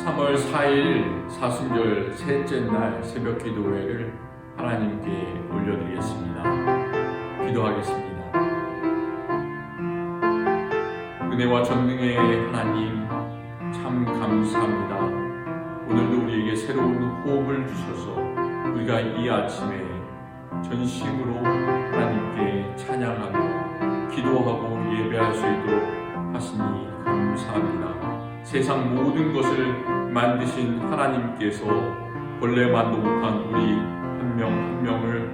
3월 4일 사순절 셋째 날 새벽 기도회를 하나님께 올려드리겠습니다. 기도하겠습니다. 은혜와 전능의 하나님, 참 감사합니다. 오늘도 우리에게 새로운 호흡을 주셔서 우리가 이 아침에 전심으로 하나님께 찬양하며 기도하고 예배할 수 있도록 하시니 감사합니다. 세상 모든 것을 만드신 하나님께서 벌레만도 못한 우리 한 명 한 명을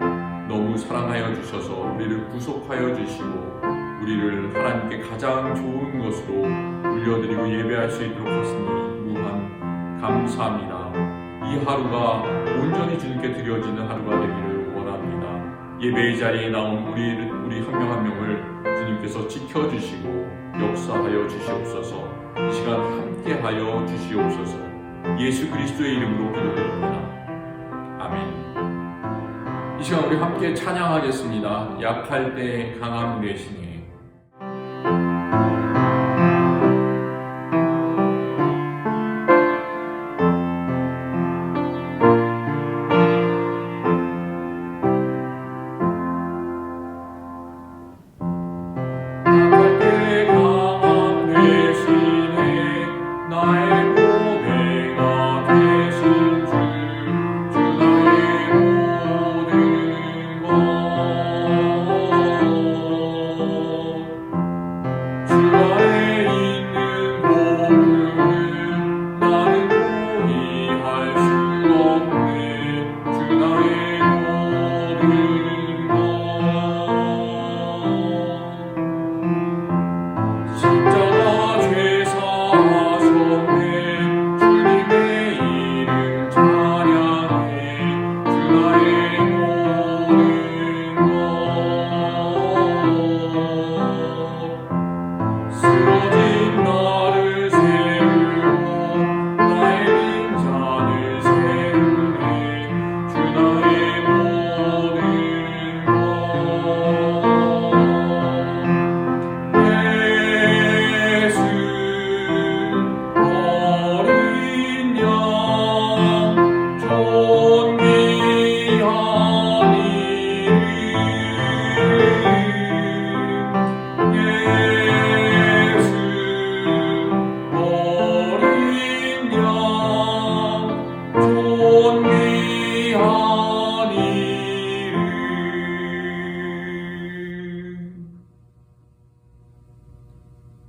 너무 사랑하여 주셔서 우리를 구속하여 주시고 우리를 하나님께 가장 좋은 것으로 올려드리고 예배할 수 있도록 하시니 무한 감사합니다. 이 하루가 온전히 주님께 드려지는 하루가 되기를 원합니다. 예배의 자리에 나온 우리 한 명 한 명을 주님께서 지켜주시고 역사하여 주시옵소서. 이 시간 함께하여 주시옵소서. 예수 그리스도의 이름으로 기도드립니다. 아멘. 이 시간 우리 함께 찬양하겠습니다. 약할 때 강함 되시네.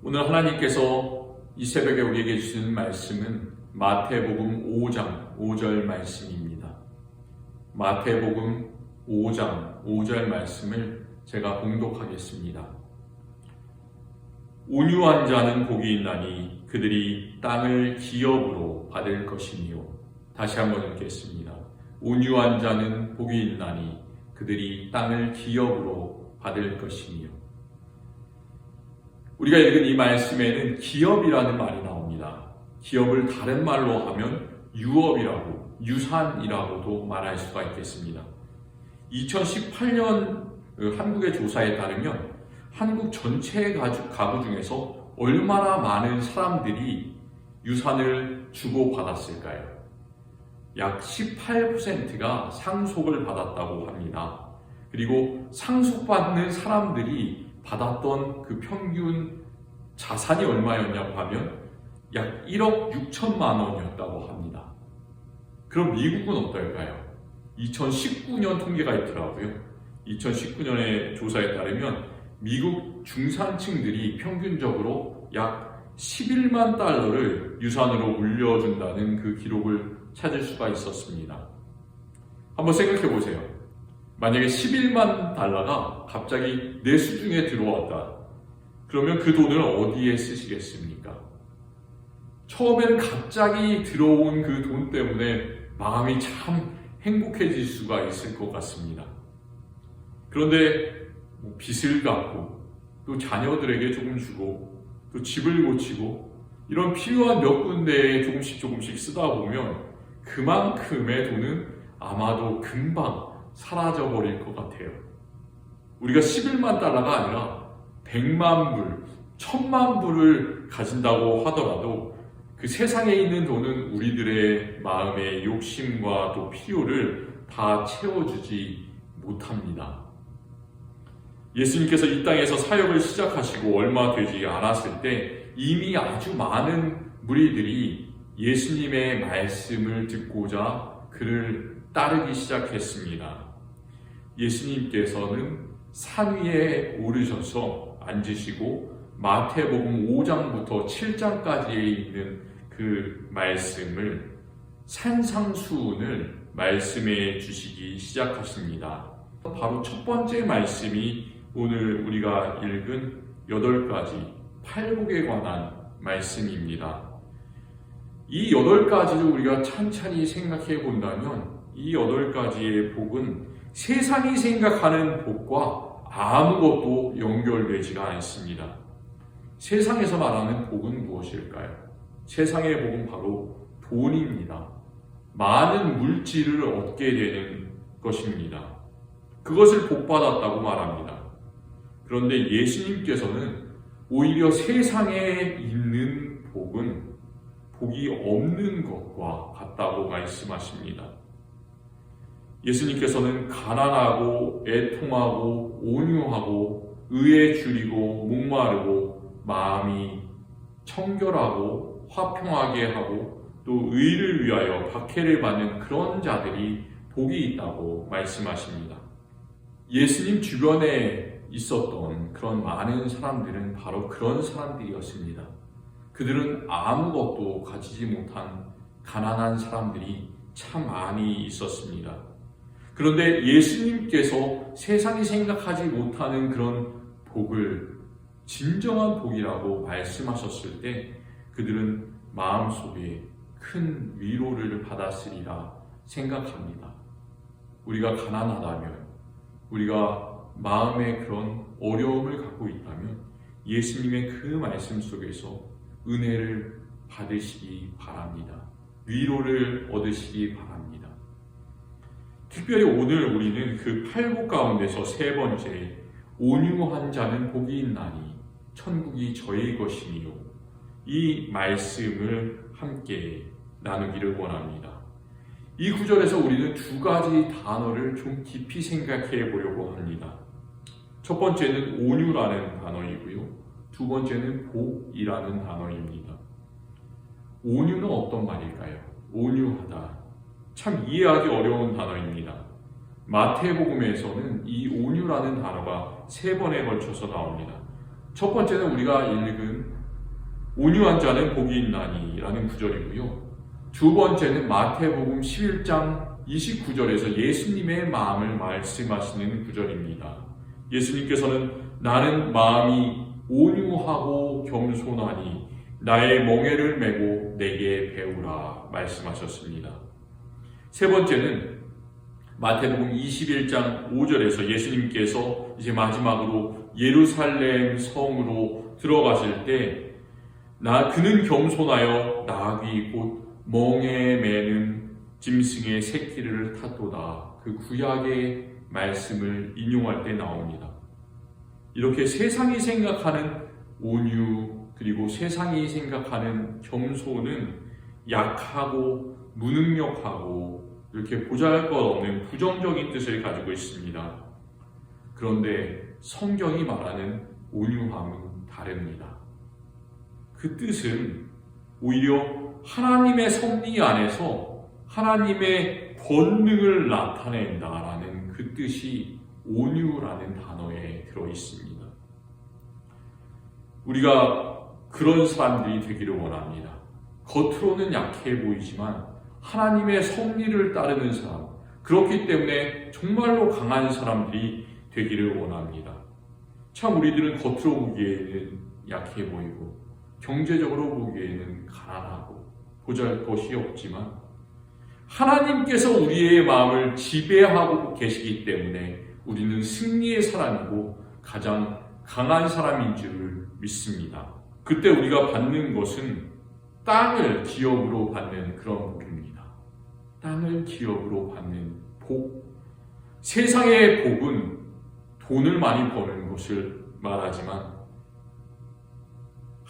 오늘 하나님께서 이 새벽에 우리에게 주시는 말씀은 마태복음 5장 5절 말씀입니다. 마태복음 5장 5절 말씀을 제가 봉독하겠습니다. 온유한 자는 복이 있나니 그들이 땅을 기업으로 받을 것이니요. 다시 한번 읽겠습니다. 온유한 자는 복이 있나니 그들이 땅을 기업으로 받을 것이니요. 우리가 읽은 이 말씀에는 기업이라는 말이 나옵니다. 기업을 다른 말로 하면 유업이라고, 유산이라고도 말할 수가 있겠습니다. 2018년 한국의 조사에 따르면 한국 전체 가구 중에서 얼마나 많은 사람들이 유산을 주고받았을까요? 약 18%가 상속을 받았다고 합니다. 그리고 상속받는 사람들이 받았던 그 평균 자산이 얼마였냐고 하면 약 1억 6천만 원이었다고 합니다. 그럼 미국은 어떨까요? 2019년 통계가 있더라고요. 2019년의 조사에 따르면 미국 중산층들이 평균적으로 약 11만 달러를 유산으로 물려준다는 그 기록을 찾을 수가 있었습니다. 한번 생각해 보세요. 만약에 11만 달러가 갑자기 내 수중에 들어왔다. 그러면 그 돈을 어디에 쓰시겠습니까? 처음에는 갑자기 들어온 그 돈 때문에 마음이 참 행복해질 수가 있을 것 같습니다. 그런데 빚을 갚고 또 자녀들에게 조금 주고 또 집을 고치고 이런 필요한 몇 군데에 조금씩 쓰다 보면 그만큼의 돈은 아마도 금방 사라져버릴 것 같아요. 우리가 11만 달러가 아니라 100만 불, 1000만 불을 가진다고 하더라도 그 세상에 있는 돈은 우리들의 마음의 욕심과 또 필요를 다 채워주지 못합니다. 예수님께서 이 땅에서 사역을 시작하시고 얼마 되지 않았을 때 이미 아주 많은 무리들이 예수님의 말씀을 듣고자 그를 따르기 시작했습니다. 예수님께서는 산 위에 오르셔서 앉으시고 마태복음 5장부터 7장까지에 있는 그 말씀을 산상수훈을 말씀해 주시기 시작하십니다. 바로 첫 번째 말씀이 오늘 우리가 읽은 8가지 팔복에 관한 말씀입니다. 이 8가지를 우리가 찬찬히 생각해 본다면 이 8가지의 복은 세상이 생각하는 복과 아무것도 연결되지가 않습니다. 세상에서 말하는 복은 무엇일까요? 세상의 복은 바로 돈입니다. 많은 물질을 얻게 되는 것입니다. 그것을 복받았다고 말합니다. 그런데 예수님께서는 오히려 세상에 있는 복은 복이 없는 것과 같다고 말씀하십니다. 예수님께서는 가난하고 애통하고 온유하고 의에 줄이고 목마르고 마음이 청결하고 화평하게 하고 또 의를 위하여 박해를 받는 그런 자들이 복이 있다고 말씀하십니다. 예수님 주변에 있었던 그런 많은 사람들은 바로 그런 사람들이었습니다. 그들은 아무것도 가지지 못한 가난한 사람들이 참 많이 있었습니다. 그런데 예수님께서 세상이 생각하지 못하는 그런 복을 진정한 복이라고 말씀하셨을 때 그들은 마음속에 큰 위로를 받았으리라 생각합니다. 우리가 가난하다면, 우리가 마음에 그런 어려움을 갖고 있다면 예수님의 그 말씀 속에서 은혜를 받으시기 바랍니다. 위로를 얻으시기 바랍니다. 특별히 오늘 우리는 그 팔복 가운데서 세 번째, 온유한 자는 복이 있나니 천국이 저의 것이니요. 이 말씀을 함께 나누기를 원합니다. 이 구절에서 우리는 두 가지 단어를 좀 깊이 생각해 보려고 합니다. 첫 번째는 온유라는 단어이고요. 두 번째는 복이라는 단어입니다. 온유는 어떤 말일까요? 온유하다. 참 이해하기 어려운 단어입니다. 마태복음에서는 이 온유라는 단어가 3번에 걸쳐서 나옵니다. 첫 번째는 우리가 읽은 온유한 자는 복이 있나니 라는 구절이고요. 두 번째는 마태복음 11장 29절에서 예수님의 마음을 말씀하시는 구절입니다. 예수님께서는 나는 마음이 온유하고 겸손하니 나의 멍에를 메고 내게 배우라 말씀하셨습니다. 세 번째는 마태복음 21장 5절에서 예수님께서 이제 마지막으로 예루살렘 성으로 들어가실 때 그는 겸손하여 나귀 곧 멍에 매는 짐승의 새끼를 탔도다. 그 구약의 말씀을 인용할 때 나옵니다. 이렇게 세상이 생각하는 온유 그리고 세상이 생각하는 겸손은 약하고 무능력하고 이렇게 보잘것없는 부정적인 뜻을 가지고 있습니다. 그런데 성경이 말하는 온유함은 다릅니다. 그 뜻은 오히려 하나님의 섭리 안에서 하나님의 권능을 나타낸다라는 그 뜻이 온유라는 단어에 들어 있습니다. 우리가 그런 사람들이 되기를 원합니다. 겉으로는 약해 보이지만 하나님의 섭리를 따르는 사람, 그렇기 때문에 정말로 강한 사람들이 되기를 원합니다. 참 우리들은 겉으로 보기에는 약해 보이고 경제적으로 보기에는 가난하고 보잘것이 없지만 하나님께서 우리의 마음을 지배하고 계시기 때문에 우리는 승리의 사람이고 가장 강한 사람인 줄 믿습니다. 그때 우리가 받는 것은 땅을 기업으로 받는 그런 복입니다. 땅을 기업으로 받는 복. 세상의 복은 돈을 많이 버는 것을 말하지만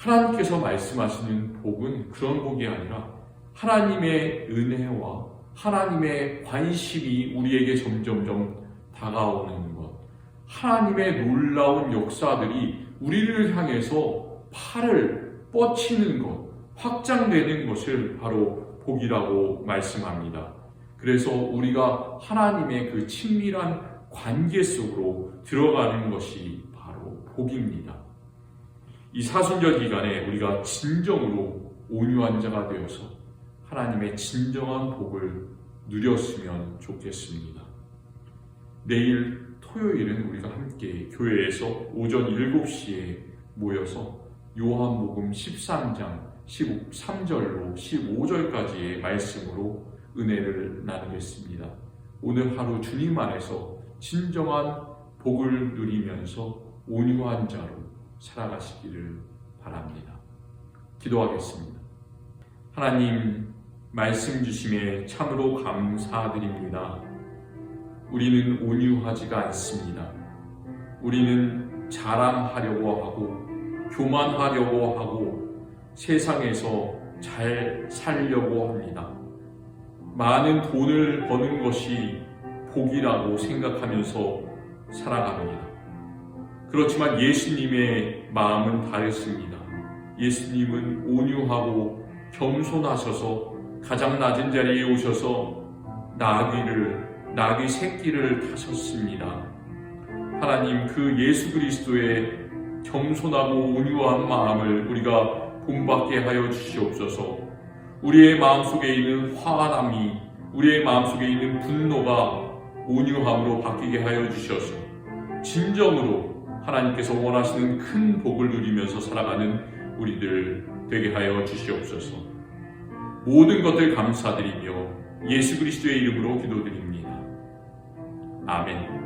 하나님께서 말씀하시는 복은 그런 복이 아니라 하나님의 은혜와 하나님의 관심이 우리에게 점점점 다가오는 것, 하나님의 놀라운 역사들이 우리를 향해서 팔을 뻗치는 것, 확장되는 것을 바로 복이라고 말씀합니다. 그래서 우리가 하나님의 그 친밀한 관계 속으로 들어가는 것이 바로 복입니다. 이 사순절 기간에 우리가 진정으로 온유한 자가 되어서 하나님의 진정한 복을 누렸으면 좋겠습니다. 내일 토요일은 우리가 함께 교회에서 오전 7시에 모여서 요한복음 13장 13절로 15절까지의 말씀으로 은혜를 나누겠습니다. 오늘 하루 주님 안에서 진정한 복을 누리면서 온유한 자로 살아가시기를 바랍니다. 기도하겠습니다. 하나님, 말씀 주심에 참으로 감사드립니다. 우리는 온유하지가 않습니다. 우리는 자랑하려고 하고 교만하려고 하고 세상에서 잘 살려고 합니다. 많은 돈을 버는 것이 복이라고 생각하면서 살아갑니다. 그렇지만 예수님의 마음은 다르십니다. 예수님은 온유하고 겸손하셔서 가장 낮은 자리에 오셔서 나귀 새끼를 타셨습니다. 하나님, 그 예수 그리스도의 겸손하고 온유한 마음을 우리가 본받게 하여 주시옵소서. 우리의 마음속에 있는 화남이, 우리의 마음속에 있는 분노가 온유함으로 바뀌게 하여 주셔서 진정으로 하나님께서 원하시는 큰 복을 누리면서 살아가는 우리들 되게 하여 주시옵소서. 모든 것들 감사드리며 예수 그리스도의 이름으로 기도드립니다. 아멘.